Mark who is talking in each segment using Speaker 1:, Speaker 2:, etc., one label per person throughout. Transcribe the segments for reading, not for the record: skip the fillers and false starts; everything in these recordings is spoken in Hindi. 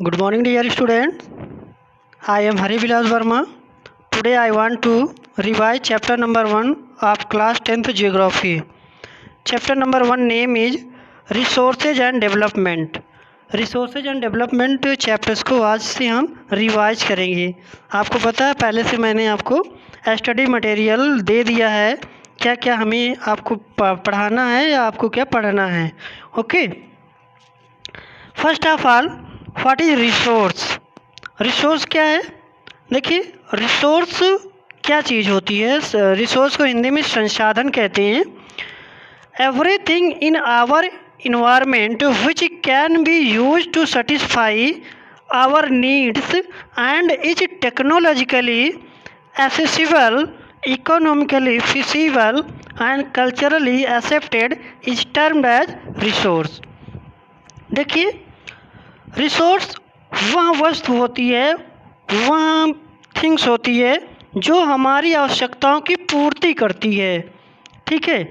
Speaker 1: Good morning, dear students. I am Hari Vilas Verma. Today I want to revise chapter number 1 of class 10th Geography. Chapter number 1 name is Resources and Development. Resources and development chapters को आज से हम रिवाइज करेंगे। आपको पता है पहले से मैंने आपको स्टडी मटेरियल दे दिया है, क्या क्या हमें आपको पढ़ाना है या आपको क्या पढ़ना है। Okay, first of all what is resource. Resource क्या है? देखिए, रिसोर्स क्या चीज़ होती है। रिसोर्स को हिंदी में संसाधन कहते हैं। Everything in our environment which can be used to satisfy our needs and is technologically accessible, economically feasible and culturally accepted is termed as resource. देखिए, रिसोर्स वह वस्तु होती है, वह थिंग्स होती है जो हमारी आवश्यकताओं की पूर्ति करती है, ठीक है।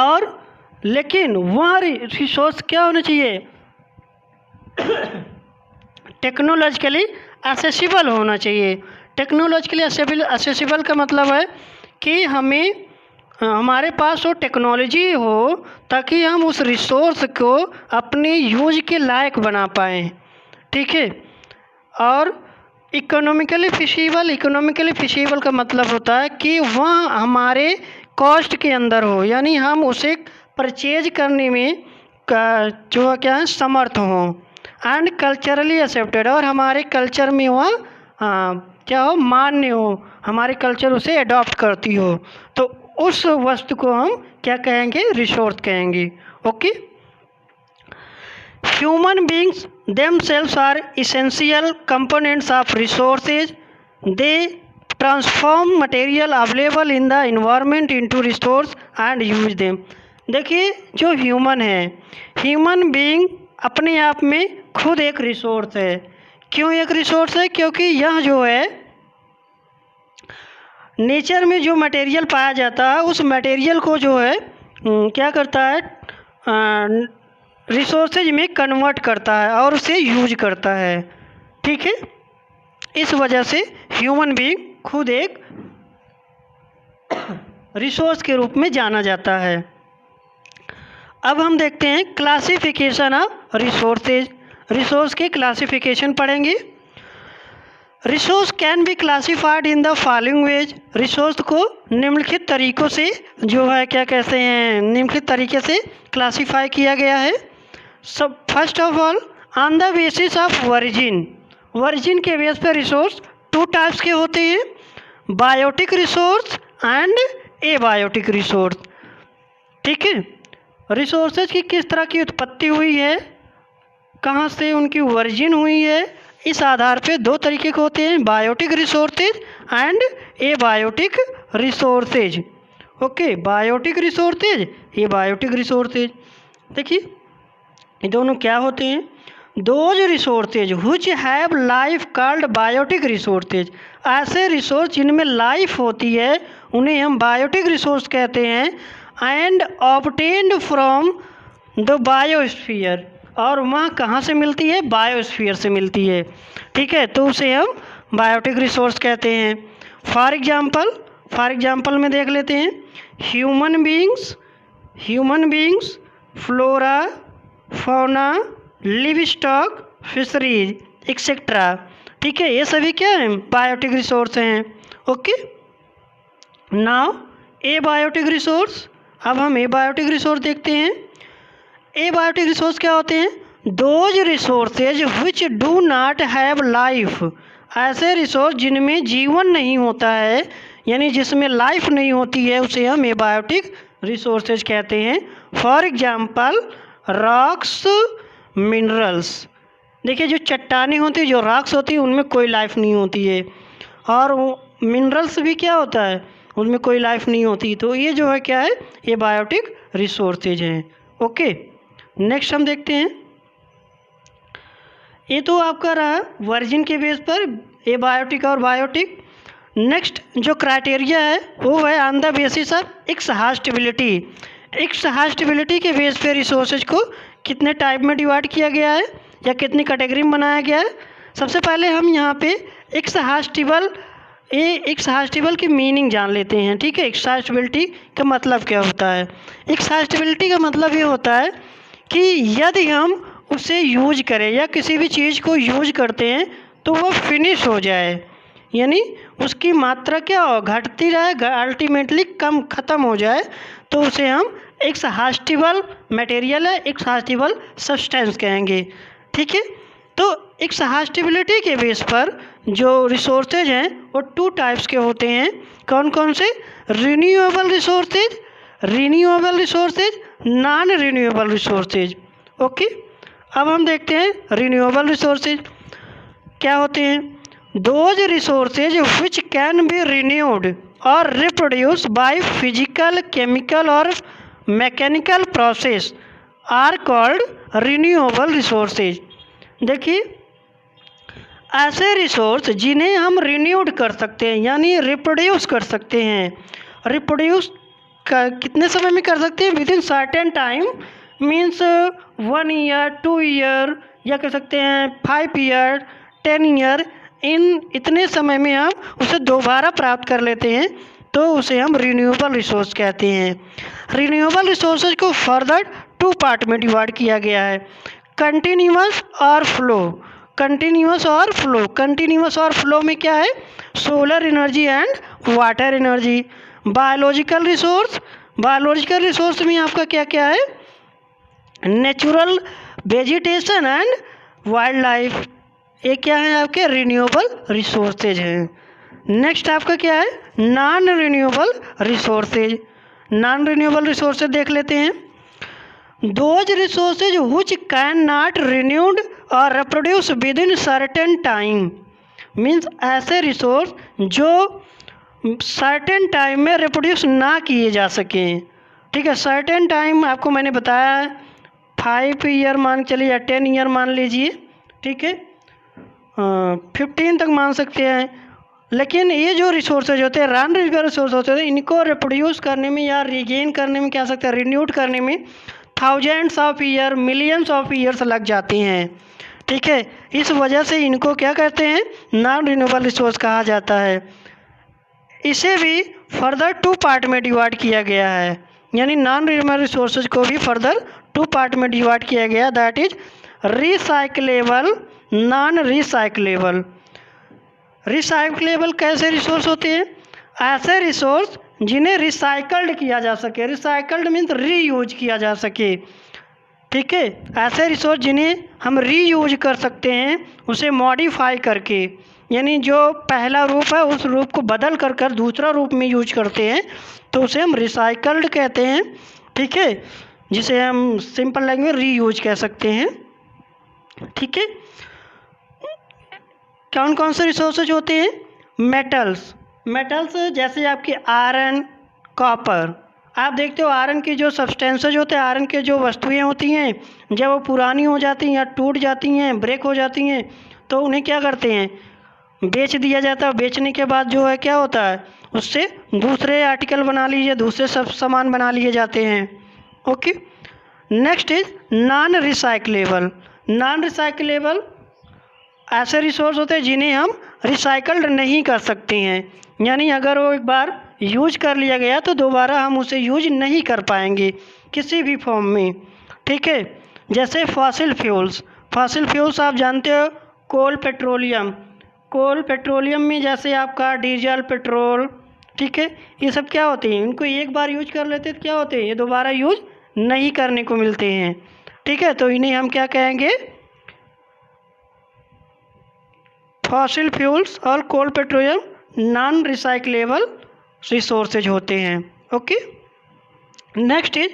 Speaker 1: और लेकिन वह रिसोर्स क्या होना चाहिए? टेक्नोलॉजिकली एक्सेसिबल होना चाहिए। टेक्नोलॉजिकली एक्सेसिबल का मतलब है कि हमारे पास वो टेक्नोलॉजी हो ताकि हम उस रिसोर्स को अपने यूज के लायक बना पाएँ, ठीक है। और इकोनॉमिकली फिशिबल का मतलब होता है कि वह हमारे कॉस्ट के अंदर हो, यानी हम उसे परचेज करने में जो क्या है समर्थ हो। एंड कल्चरली एक्सेप्टेड, और हमारे कल्चर में वह क्या हो, मान्य हो, हमारे कल्चर उसे अडॉप्ट करती हो, तो उस वस्तु को हम क्या कहेंगे? रिसोर्स कहेंगे। Okay, human beings themselves are essential components of resources. They transform material available in the environment into resource and use them. देखिए, जो ह्यूमन बीइंग अपने आप में खुद एक रिसोर्स है। क्यों एक रिसोर्स है? क्योंकि यह जो है नेचर में जो मटेरियल पाया जाता है उस मटेरियल को जो है क्या करता है, रिसोर्सेज में कन्वर्ट करता है और उसे यूज करता है, ठीक है। इस वजह से ह्यूमन बीइंग खुद एक रिसोर्स के रूप में जाना जाता है। अब हम देखते हैं क्लासिफिकेशन ऑफ रिसोर्सेज। रिसोर्स के क्लासिफिकेशन पढ़ेंगे। Resource can be classified in the following veg. Resource को निम्नलिखित तरीकों से जो है क्या कहते हैं, निम्नलिखित तरीके से क्लासिफाई किया गया है। सब first of all on the basis of origin के बेस पर रिसोर्स टू टाइप्स के होते हैं, biotic resource and abiotic resource, ठीक है। रिसोर्सेज की किस तरह की उत्पत्ति हुई है, कहाँ से उनकी वर्जिन हुई है, इस आधार पे दो तरीके के होते हैं, biotic resources and abiotic resources. Okay, biotic resources, abiotic resources. देखिए, ये दोनों क्या होते हैं? Those resources which have life called biotic resources. ऐसे रिसोर्स जिनमें लाइफ होती है उन्हें हम बायोटिक रिसोर्स कहते हैं। And obtained from the biosphere, और वहाँ कहाँ से मिलती है? बायोस्फीयर से मिलती है, ठीक है, तो उसे हम बायोटिक रिसोर्स कहते हैं। फॉर एग्जाम्पल में देख लेते हैं, human beings, flora, fauna, live stock, fisheries etcetera, ठीक है, ये सभी क्या है? बायोटिक रिसोर्स हैं। Okay, now abiotic resource. अब हम एबायोटिक रिसोर्स देखते हैं। एबायोटिक रिसोर्स क्या होते हैं? Those resources which do not have life. ऐसे रिसोर्स जिनमें जीवन नहीं होता है, यानी जिसमें लाइफ नहीं होती है, उसे हम एबायोटिक रिसोर्सेज कहते हैं। For example rocks, minerals. देखिए, जो चट्टानें होती है, जो रॉक्स होती है, उनमें कोई लाइफ नहीं होती है, और मिनरल्स भी क्या होता है, उनमें कोई लाइफ नहीं होती। तो ये जो है क्या है? ये बायोटिक रिसोर्सेज हैं। ओके, नेक्स्ट हम देखते हैं। ये तो आपका रहा वर्जिन के बेस पर एबायोटिक और बायोटिक। नेक्स्ट जो क्राइटेरिया है वो है ऑन द बेसिस ऑफ एक्सहॉस्टिबिलिटी के बेस पे रिसोर्सेज को कितने टाइप में डिवाइड किया गया है? या कितनी कैटेगरी में बनाया गया है। सबसे पहले हम यहाँ पे एक्सहॉस्टिबल की मीनिंग जान लेते हैं। ठीक है, एक्सहॉस्टिबिलिटी का मतलब क्या होता है। एक्सहॉस्टिबिलिटी का मतलब ये होता है कि यदि हम उसे यूज करें या किसी भी चीज़ को यूज करते हैं तो वह फिनिश हो जाए, यानी उसकी मात्रा क्या हो, घटती रहे, अल्टीमेटली कम ख़त्म हो जाए, तो उसे हम एक्सहॉस्टिबल मटेरियल है, एक्सहॉस्टिबल सब्सटेंस कहेंगे। ठीक है, तो एक्सहॉस्टिबिलिटी के बेस पर जो रिसोर्सेज हैं वो 2 टाइप्स के होते हैं। कौन कौन से? Renewable resources, non renewable resources. Okay, अब हम देखते हैं रिन्यूएबल रिसोर्सेज क्या होते हैं। Those resources which can be renewed और रिप्रोड्यूस बाय फिजिकल, केमिकल और mechanical process are called renewable resources. देखिए, ऐसे रिसोर्स जिन्हें हम रिन्यूड कर सकते हैं यानी रिप्रोड्यूस कर सकते हैं। रिप्रोड्यूस कितने समय में कर सकते हैं? With in certain time, means 1 year, 2 year, या कह सकते हैं 5 ईयर, 10 ईयर। इन इतने समय में हम उसे दोबारा प्राप्त कर लेते हैं, तो उसे हम रिन्यूएबल रिसोर्स कहते हैं। रिन्यूएबल रिसोर्सेज को फर्दर 2 पार्ट में डिवाइड किया गया है, कंटिन्यूअस और फ्लो। कंटिन्यूअस और फ्लो में क्या है? Solar energy and water energy. Biological resource में आपका क्या क्या है? Natural vegetation and wild life, ये क्या है आपके? रिन्यूएबल रिसोर्सेज हैं। नेक्स्ट आपका क्या है? नॉन रिन्यूएबल रिसोर्सेज देख लेते हैं। Those resources which can not renewed और reproduce within certain time, means ऐसे रिसोर्स जो सर्टेन टाइम में रिप्रोड्यूस ना किए जा सकें। ठीक है, सर्टेन टाइम आपको मैंने बताया 5 ईयर मान चलिए या 10 ईयर मान लीजिए। ठीक है, 15 तक मान सकते हैं। लेकिन ये जो रिसोर्सेज होते हैं, नॉन रिन्यूएबल रिसोर्स होते हैं, इनको रिप्रोड्यूस करने में या रिगेन करने में क्या सकते हैं, रिन्यूड करने में thousands of year, millions of years लग जाते हैं। ठीक है, इस वजह से इनको क्या कहते हैं? नॉन रिन्यूएबल रिसोर्स कहा जाता है। इसे भी फर्दर 2 पार्ट में डिवाइड किया गया है, यानी नॉन रिन्यूएबल रिसोर्सेज को भी फर्दर 2 पार्ट में डिवाइड किया गया, that is recyclable, non recyclable. Recyclable कैसे रिसोर्स होते हैं? ऐसे रिसोर्स जिन्हें रिसाइकल्ड किया जा सके। रिसाइकल्ड मीन्स रीयूज किया जा सके। ठीक है, ऐसे रिसोर्स जिन्हें हम रीयूज कर सकते हैं, उसे मॉडिफाई करके, यानी जो पहला रूप है उस रूप को बदल कर दूसरा रूप में यूज करते हैं, तो उसे हम रिसाइकल्ड कहते हैं। ठीक है, जिसे हम सिंपल लैंग्वेज रीयूज कह सकते हैं। ठीक है, कौन कौन से रिसोर्सेज होते हैं? मेटल्स जैसे आपके आयरन, कॉपर। आप देखते हो आयरन के जो सब्सटेंसेज होते हैं, आयरन के जो वस्तुएं होती हैं, जब वो पुरानी हो जाती हैं या टूट जाती हैं, ब्रेक हो जाती हैं, तो उन्हें क्या करते हैं? बेच दिया जाता है। बेचने के बाद जो है क्या होता है, उससे दूसरे आर्टिकल बना लीजिए, दूसरे सब सामान बना लिए जाते हैं। Okay, next is non recyclable ऐसे रिसोर्स होते हैं जिन्हें हम रिसाइकल्ड नहीं कर सकते हैं, यानी अगर वो एक बार यूज कर लिया गया तो दोबारा हम उसे यूज नहीं कर पाएंगे किसी भी फॉर्म में। ठीक है, जैसे फॉसिल फ्यूल्स आप जानते हो, कोल पेट्रोलियम में जैसे आपका डीजल, पेट्रोल। ठीक है, ये सब क्या होते हैं? इनको एक बार यूज कर लेते तो क्या होते हैं, ये दोबारा यूज नहीं करने को मिलते हैं। ठीक है, तो इन्हें हम क्या कहेंगे? फॉसिल फ्यूल्स और coal petroleum non recyclable resources होते हैं। Okay, next is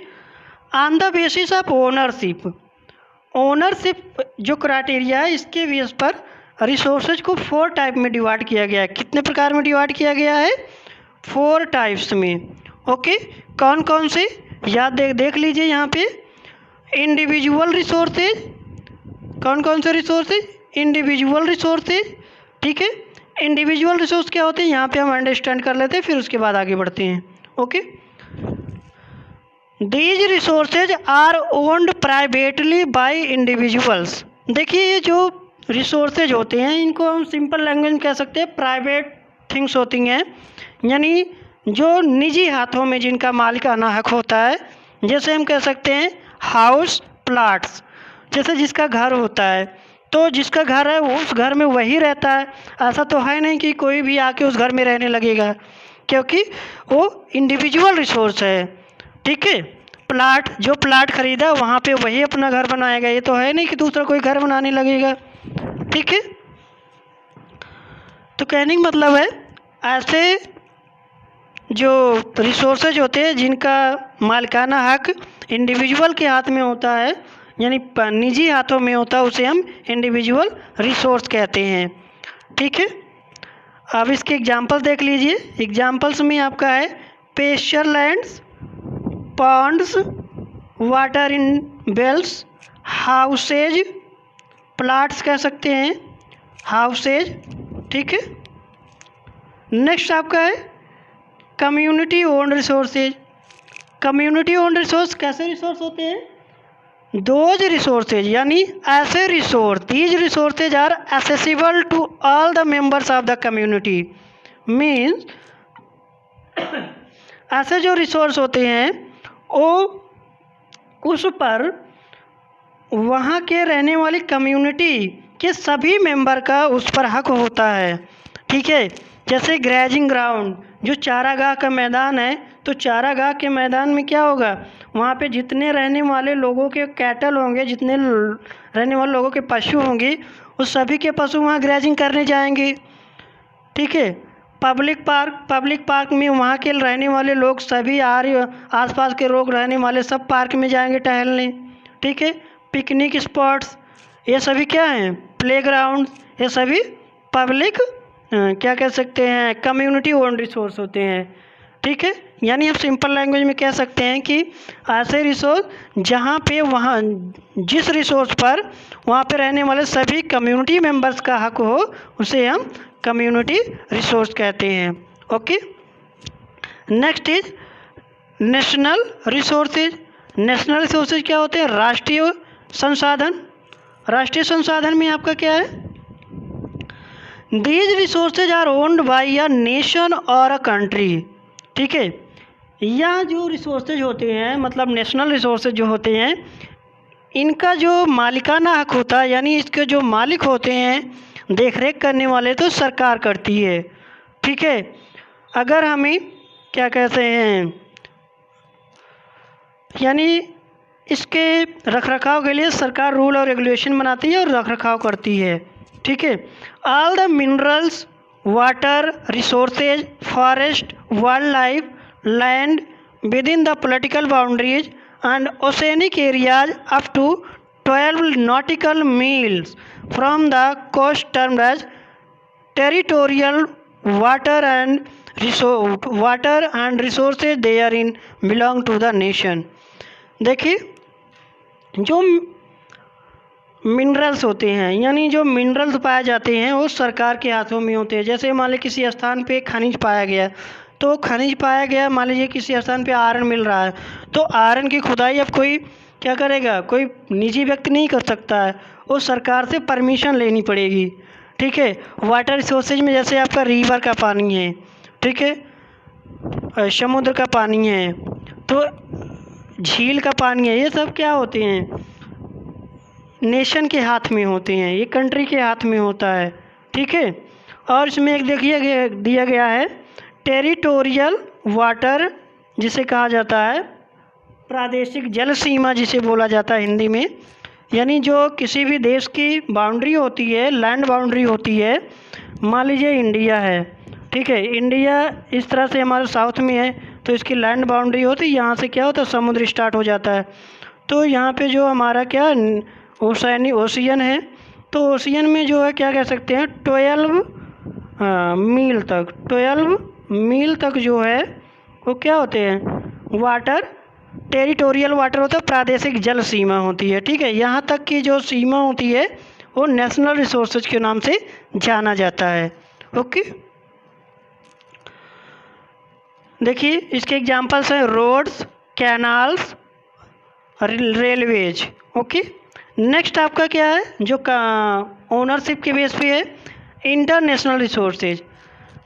Speaker 1: on the basis of ownership जो क्राइटेरिया है, इसके बेस पर रिसोर्सेज को 4 टाइप में डिवाइड किया गया है। कितने प्रकार में डिवाइड किया गया है? 4 टाइप्स में। ओके, कौन कौन से याद देख लीजिए यहाँ पे। इंडिविजुअल रिसोर्सेज, कौन कौन से रिसोर्सेज? Individual resources. ठीक है, इंडिविजुअल रिसोर्स क्या होते हैं, यहाँ पे हम अंडरस्टैंड कर लेते हैं, फिर उसके बाद आगे बढ़ते हैं। Okay, these resources are owned privately by individuals. देखिए ये जो रिसोर्सेज होते हैं इनको हम सिंपल लैंग्वेज में कह सकते हैं प्राइवेट थिंग्स होती हैं, यानी जो निजी हाथों में जिनका मालिकाना हक होता है। जैसे हम कह सकते हैं हाउस प्लाट्स, जैसे जिसका घर होता है तो जिसका घर है वो उस घर में वही रहता है। ऐसा तो है नहीं कि कोई भी आके उस घर में रहने लगेगा, क्योंकि वो इंडिविजुअल रिसोर्स है। ठीक है, प्लाट जो प्लाट खरीदा वहाँ पे वही अपना घर बनाएगा, ये तो है नहीं कि दूसरा कोई घर बनाने लगेगा। ठीक है, तो कहने का मतलब है ऐसे जो रिसोर्सेज होते हैं जिनका मालिकाना हक इंडिविजुअल के हाथ में होता है, यानी निजी हाथों में होता है, उसे हम इंडिविजुअल रिसोर्स कहते हैं। ठीक है, अब इसके एग्जांपल देख लीजिए। एग्जांपल्स में आपका है pasture lands, ponds, water in wells, houses, plots कह सकते हैं, हाउसेज। ठीक है, नेक्स्ट आपका है community owned resources. Community owned resource कैसे रिसोर्स होते हैं? दोज रिसोर्सेज, यानी ऐसे resource, these resources are accessible to all the members of the community. Means ऐसे जो रिसोर्स होते हैं वो उस पर वहाँ के रहने वाली कम्युनिटी के सभी मेंबर का उस पर हक होता है। ठीक है, जैसे ग्रेजिंग ग्राउंड, जो चारागाह का मैदान है, तो चारागाह के मैदान में क्या होगा, वहाँ पे जितने रहने वाले लोगों के कैटल होंगे, जितने रहने वाले लोगों के पशु होंगे, उस सभी के पशु वहाँ ग्रेजिंग करने जाएंगे। ठीक है, पब्लिक पार्क में वहाँ के रहने वाले लोग सभी आसपास के लोग रहने वाले सब पार्क में जाएंगे टहलने। ठीक है, पिकनिक स्पॉट्स, ये सभी क्या हैं, प्लेग्राउंड, ये सभी पब्लिक क्या कह सकते हैं, कम्युनिटी ओन्ड रिसोर्स होते हैं। ठीक है, यानी हम सिंपल लैंग्वेज में कह सकते हैं कि ऐसे रिसोर्स जहाँ पे वहाँ जिस रिसोर्स पर वहाँ पे रहने वाले सभी कम्युनिटी मेंबर्स का हक हो, उसे हम कम्युनिटी रिसोर्स कहते हैं। Okay, next is national resources. National resources क्या होते हैं? राष्ट्रीय संसाधन। राष्ट्रीय संसाधन में आपका क्या है, these resources are owned by a nation और अ कंट्री। ठीक है, यह जो रिसोर्सेज होते हैं, मतलब नेशनल रिसोर्सेज जो होते हैं, इनका जो मालिकाना हक होता है, यानी इसके जो मालिक होते हैं, देख रेख करने वाले तो सरकार करती है। ठीक है, अगर हमें क्या कहते हैं, यानी इसके रखरखाव के लिए सरकार रूल और रेगुलेशन बनाती है और रखरखाव करती है। ठीक है, all the minerals, water resources, forest, wild life, land with in the political boundaries and oceanic areas up to 12 nautical miles from the coast termed as territorial water and resources therein belong to the nation। देखिए, जो मिनरल्स होते हैं, यानी जो मिनरल्स पाए जाते हैं वो सरकार के हाथों में होते हैं। जैसे मान लीजिए किसी स्थान पे खनिज पाया गया, तो खनिज पाया गया, मान लीजिए किसी स्थान पे आयरन मिल रहा है, तो आयरन की खुदाई अब कोई क्या करेगा, कोई निजी व्यक्ति नहीं कर सकता है, वो सरकार से परमिशन लेनी पड़ेगी। ठीक है, वाटर रिसोर्सेज में जैसे आपका रिवर का पानी है, ठीक है, समुद्र का पानी है, तो झील का पानी है, ये सब क्या होते हैं, नेशन के हाथ में होते हैं, ये कंट्री के हाथ में होता है। ठीक है, और इसमें एक देखिए दिया गया है टेरिटोरियल वाटर, जिसे कहा जाता है प्रादेशिक जल सीमा, जिसे बोला जाता है हिंदी में, यानी जो किसी भी देश की बाउंड्री होती है, लैंड बाउंड्री होती है। मान लीजिए इंडिया है, ठीक है, इंडिया इस तरह से हमारे साउथ में है, तो इसकी लैंड बाउंड्री होती है, यहाँ से क्या होता है, समुद्र स्टार्ट हो जाता है। तो यहाँ पे जो हमारा क्या ओशियन है, तो ओशियन में जो है क्या कह सकते हैं 12 मील तक जो है वो क्या होते हैं, वाटर, टेरिटोरियल वाटर होता है, प्रादेशिक जल सीमा होती है। ठीक है, यहाँ तक की जो सीमा होती है वो नेशनल रिसोर्सेज के नाम से जाना जाता है। ओके, देखिए इसके एग्जांपल्स हैं roads, canals, railways. Okay, next आपका क्या है जो ओनरशिप के बेस पे है, इंटरनेशनल रिसोर्सेज।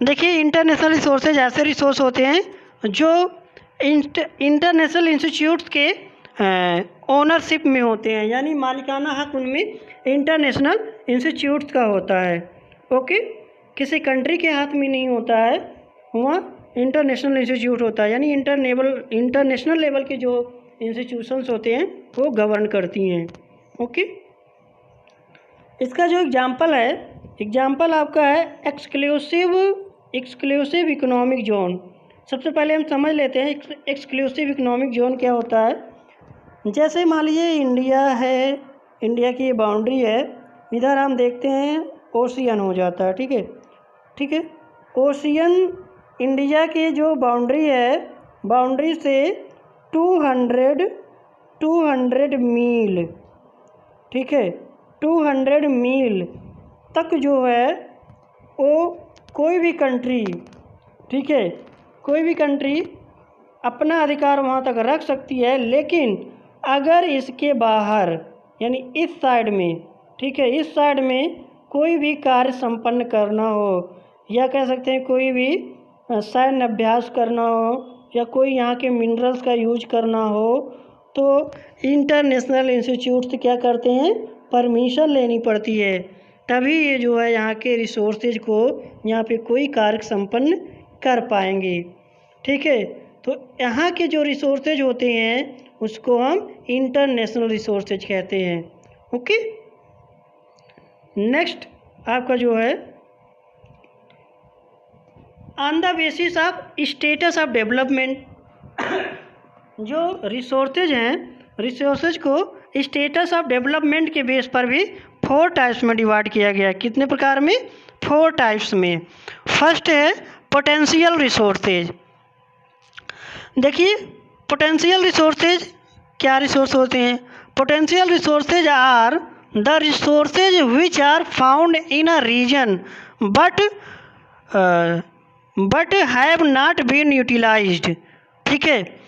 Speaker 1: देखिए इंटरनेशनल रिसोर्सेज ऐसे रिसोर्स होते हैं जो इंटरनेशनल इंस्टीट्यूट्स के ओनरशिप में होते हैं, यानी मालिकाना हक उनमें इंटरनेशनल इंस्टीट्यूट्स का होता है। ओके, किसी कंट्री के हाथ में नहीं होता है, वहाँ इंटरनेशनल इंस्टीट्यूट होता है, यानी इंटरनेशनल लेवल के जो इंस्टीट्यूशंस होते हैं वो गवर्न करती हैं। ओके, इसका जो एग्जांपल है, एग्जांपल आपका है एक्सक्लूसिव इकोनॉमिक जोन। सबसे पहले हम समझ लेते हैं एक्सक्लूसिव इकोनॉमिक जोन क्या होता है। जैसे मान लीजिए इंडिया है, इंडिया की बाउंड्री है, इधर हम देखते हैं ओशियन हो जाता है, ठीक है, ठीक है। ओशियन इंडिया की जो बाउंड्री है, बाउंड्री से 200 मील, ठीक है, 200 मील तक जो है वो कोई भी कंट्री, ठीक है, कोई भी कंट्री अपना अधिकार वहाँ तक रख सकती है। लेकिन अगर इसके बाहर यानी इस साइड में, ठीक है, इस साइड में कोई भी कार्य संपन्न करना हो, या कह सकते हैं कोई भी सैन्य अभ्यास करना हो, या कोई यहाँ के मिनरल्स का यूज करना हो, तो इंटरनेशनल इंस्टीट्यूट्स क्या करते हैं, परमिशन लेनी पड़ती है, तभी ये जो है यहाँ के रिसोर्सेज को यहाँ पे कोई कार्य संपन्न कर पाएंगे। ठीक है, तो यहाँ के जो रिसोर्सेज होते हैं उसको हम इंटरनेशनल रिसोर्सेज कहते हैं। ओके, नेक्स्ट आपका जो है on the basis of status of development, जो रिसोर्सेज हैं, रिसोर्सेज को स्टेटस ऑफ डेवलपमेंट के बेस पर भी 4 टाइप्स में डिवाइड किया गया है। कितने प्रकार में? 4 टाइप्स में। फर्स्ट है पोटेंशियल रिसोर्सेज। देखिए पोटेंशियल रिसोर्सेज क्या रिसोर्स होते हैं? Potential resources are the resources which are found in a region but have not been utilized. ठीक है,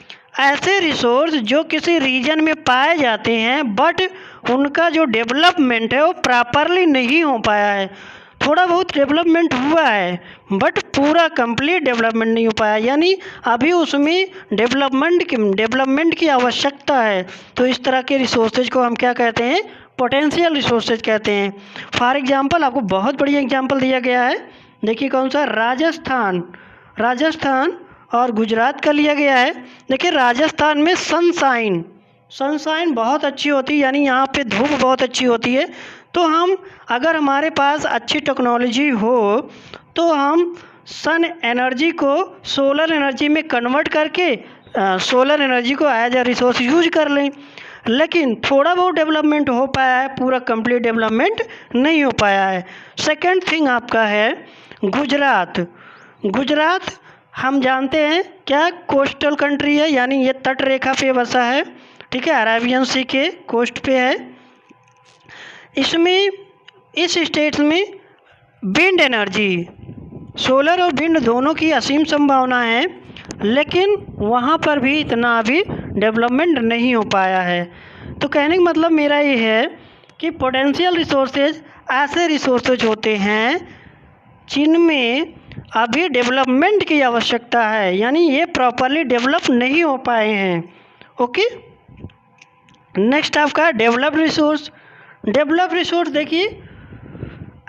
Speaker 1: ऐसे रिसोर्स जो किसी रीजन में पाए जाते हैं बट उनका जो डेवलपमेंट है वो प्रॉपरली नहीं हो पाया है। थोड़ा बहुत डेवलपमेंट हुआ है बट पूरा कंप्लीट डेवलपमेंट नहीं हो पाया, यानी अभी उसमें डेवलपमेंट की आवश्यकता है। तो इस तरह के रिसोर्सेज को हम क्या कहते हैं? पोटेंशियल रिसोर्सेज कहते हैं। फॉर एग्जांपल आपको बहुत बढ़िया एग्जांपल दिया गया है, देखिए कौन सा? राजस्थान और गुजरात का लिया गया है। देखिए राजस्थान में सनशाइन बहुत अच्छी होती है, यानी यहाँ पे धूप बहुत अच्छी होती है। तो हम अगर हमारे पास अच्छी टेक्नोलॉजी हो तो हम सन एनर्जी को सोलर एनर्जी में कन्वर्ट करके सोलर एनर्जी को एज ए रिसोर्स यूज कर लें। लेकिन थोड़ा बहुत डेवलपमेंट हो पाया है, पूरा कंप्लीट डेवलपमेंट नहीं हो पाया है। सेकंड थिंग आपका है गुजरात हम जानते हैं क्या? कोस्टल कंट्री है, यानी ये तट रेखा पे बसा है। ठीक है, अरेबियन सी के कोस्ट पे है। इसमें इस स्टेट्स में विंड एनर्जी, सोलर और विंड दोनों की असीम संभावना है, लेकिन वहाँ पर भी इतना अभी डेवलपमेंट नहीं हो पाया है। तो कहने का मतलब मेरा ये है कि पोटेंशियल रिसोर्सेज ऐसे रिसोर्सेज होते हैं जिनमें अभी डेवलपमेंट की आवश्यकता है, यानी ये प्रॉपरली डेवलप नहीं हो पाए हैं। ओके, नेक्स्ट आपका डेवलप्ड रिसोर्स। देखिए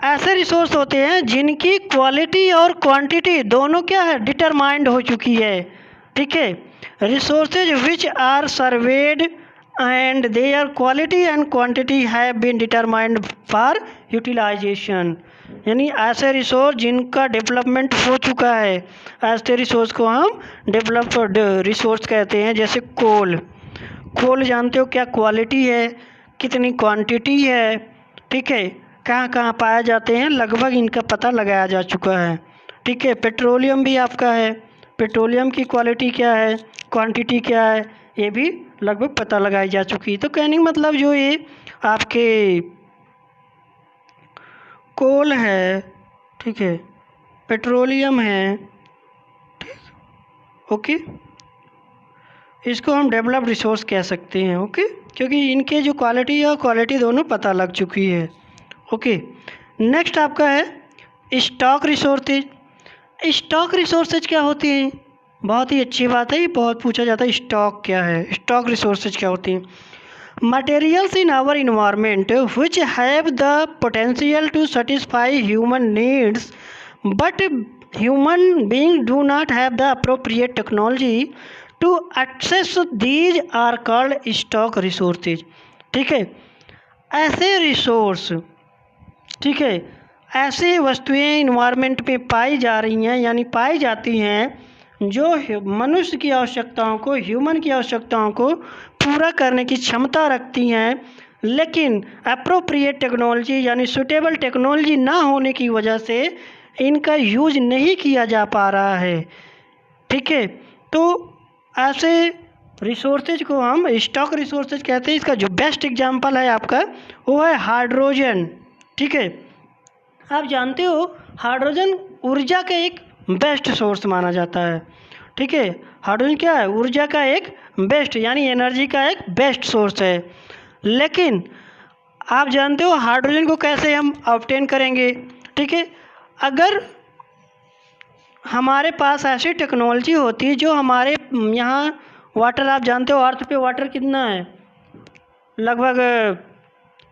Speaker 1: ऐसे रिसोर्स होते हैं जिनकी क्वालिटी और क्वांटिटी दोनों क्या है? डिटरमाइंड हो चुकी है। ठीक है, resources which are surveyed and their quality and quantity have been determined for utilization, यानी ऐसे रिसोर्स जिनका डेवलपमेंट हो चुका है, ऐसे रिसोर्स को हम डेवलप्ड रिसोर्स कहते हैं। जैसे कोल जानते हो क्या क्वालिटी है, कितनी क्वांटिटी है, ठीक है, कहाँ कहाँ पाए जाते हैं, लगभग इनका पता लगाया जा चुका है। ठीक है, पेट्रोलियम भी आपका है, पेट्रोलियम की क्वालिटी क्या है, क्वांटिटी क्या है, ये भी लगभग पता लगाई जा चुकी है। तो कहने का मतलब जो ये आपके कोल है, ठीक है, पेट्रोलियम है, ठीक, ओके, इसको हम डेवलप्ड रिसोर्स कह सकते हैं। ओके। क्योंकि इनके जो क्वालिटी है क्वालिटी दोनों पता लग चुकी है। ओके, नेक्स्ट आपका है स्टॉक रिसोर्सेज। स्टॉक रिसोर्सेज क्या होती हैं? बहुत ही अच्छी बात है, ये बहुत पूछा जाता है स्टॉक क्या है, स्टॉक रिसोर्सेज क्या होती हैं? Materials in our environment which have the potential to satisfy human needs but human beings do not have the appropriate technology to access these are called stock resources। ठीक है, ऐसे रिसोर्स, ठीक है, ऐसी वस्तुएं इन्वायरमेंट में पाई जा रही हैं यानी पाई जाती हैं जो मनुष्य की आवश्यकताओं को, ह्यूमन की आवश्यकताओं को पूरा करने की क्षमता रखती हैं, लेकिन अप्रोप्रिएट टेक्नोलॉजी यानी सुटेबल टेक्नोलॉजी ना होने की वजह से इनका यूज नहीं किया जा पा रहा है। ठीक है, तो ऐसे रिसोर्सेज को हम स्टॉक रिसोर्सेज कहते हैं। इसका जो बेस्ट एग्जांपल है आपका वो है हाइड्रोजन। ठीक है, आप जानते हो हाइड्रोजन ऊर्जा का एक बेस्ट सोर्स माना जाता है। ठीक है, हाइड्रोजन क्या है? ऊर्जा का एक बेस्ट यानी एनर्जी का एक बेस्ट सोर्स है। लेकिन आप जानते हो हाइड्रोजन को कैसे हम ऑब्टेन करेंगे? ठीक है, अगर हमारे पास ऐसी टेक्नोलॉजी होती है जो हमारे यहाँ वाटर, आप जानते हो अर्थ पे वाटर कितना है? लगभग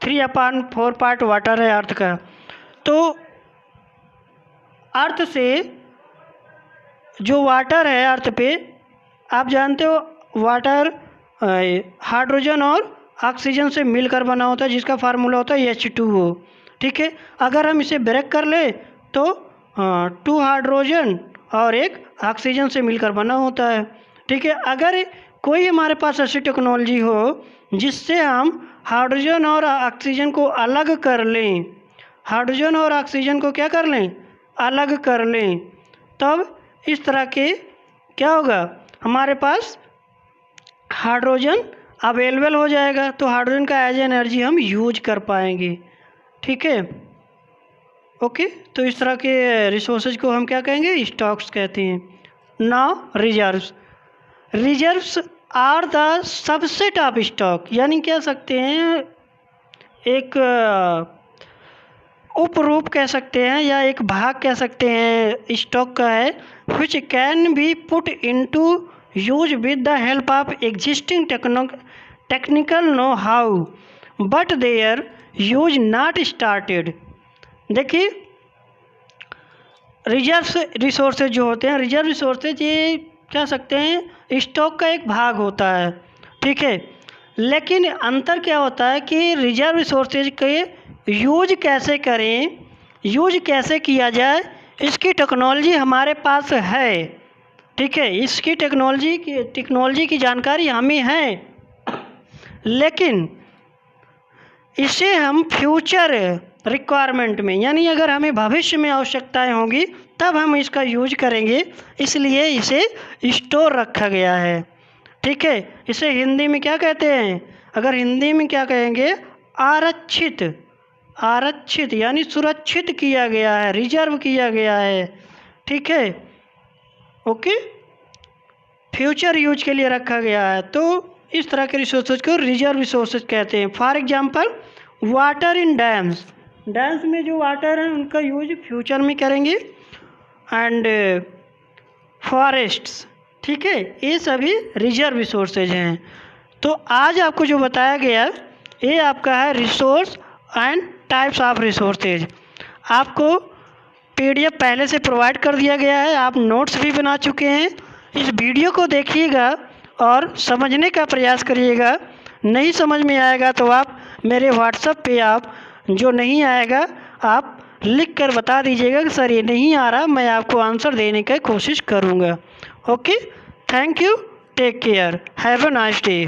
Speaker 1: 3/4 पार्ट वाटर है अर्थ का। तो अर्थ से जो वाटर है अर्थ पे, आप जानते हो वाटर हाइड्रोजन और ऑक्सीजन से मिलकर बना होता है जिसका फार्मूला होता है H2O। ठीक है, अगर हम इसे ब्रेक कर ले तो 2 हाइड्रोजन और 1 ऑक्सीजन से मिलकर बना होता है। ठीक है, अगर कोई हमारे पास ऐसी टेक्नोलॉजी हो जिससे हम हाइड्रोजन और ऑक्सीजन को अलग कर लें, हाइड्रोजन और ऑक्सीजन को क्या कर लें? अलग कर लें, तब इस तरह के क्या होगा? हमारे पास हाइड्रोजन अवेलेबल हो जाएगा, तो हाइड्रोजन का एज एनर्जी हम यूज कर पाएंगे। ठीक है, ओके, तो इस तरह के रिसोर्सेज को हम क्या कहेंगे? स्टॉक्स कहते हैं। Now reserves. Reserves are the subset of stock, यानी कह सकते हैं एक उपरूप कह सकते हैं या एक भाग कह सकते हैं स्टॉक का है, which can be put into use with the help of existing technical know-how but their use not started। देखिए, रिजर्व रिसोर्सेज जो होते हैं, रिजर्व रिसोर्सेज ये कह सकते हैं स्टॉक का एक भाग होता है। ठीक है, लेकिन अंतर क्या होता है कि रिजर्व रिसोर्सेज के यूज कैसे करें, यूज कैसे किया जाए, इसकी टेक्नोलॉजी हमारे पास है। ठीक है, इसकी टेक्नोलॉजी की जानकारी हमें है, लेकिन इसे हम फ्यूचर रिक्वायरमेंट में यानी अगर हमें भविष्य में आवश्यकताएं होंगी तब हम इसका यूज करेंगे, इसलिए इसे स्टोर रखा गया है। ठीक है, इसे हिंदी में क्या कहते हैं? अगर हिंदी में क्या कहेंगे? आरक्षित। आरक्षित यानी सुरक्षित किया गया है, रिजर्व किया गया है। ठीक है, ओके, फ्यूचर यूज के लिए रखा गया है, तो इस तरह के रिसोर्सेज को रिजर्व रिसोर्सेज कहते हैं। For example water in dams. Dams में जो वाटर है उनका यूज फ्यूचर में करेंगे। एंड फॉरेस्ट्स, ठीक है, ये सभी रिजर्व रिसोर्सेज हैं। तो आज आपको जो बताया गया ये आपका है resource and types of resources. आपको PDF पहले से प्रोवाइड कर दिया गया है, आप नोट्स भी बना चुके हैं। इस वीडियो को देखिएगा और समझने का प्रयास करिएगा। नहीं समझ में आएगा तो आप मेरे व्हाट्सएप पे आप जो नहीं आएगा आप लिख कर बता दीजिएगा कि सर ये नहीं आ रहा, मैं आपको आंसर देने की कोशिश करूँगा। Okay, thank you, take care, have a nice day.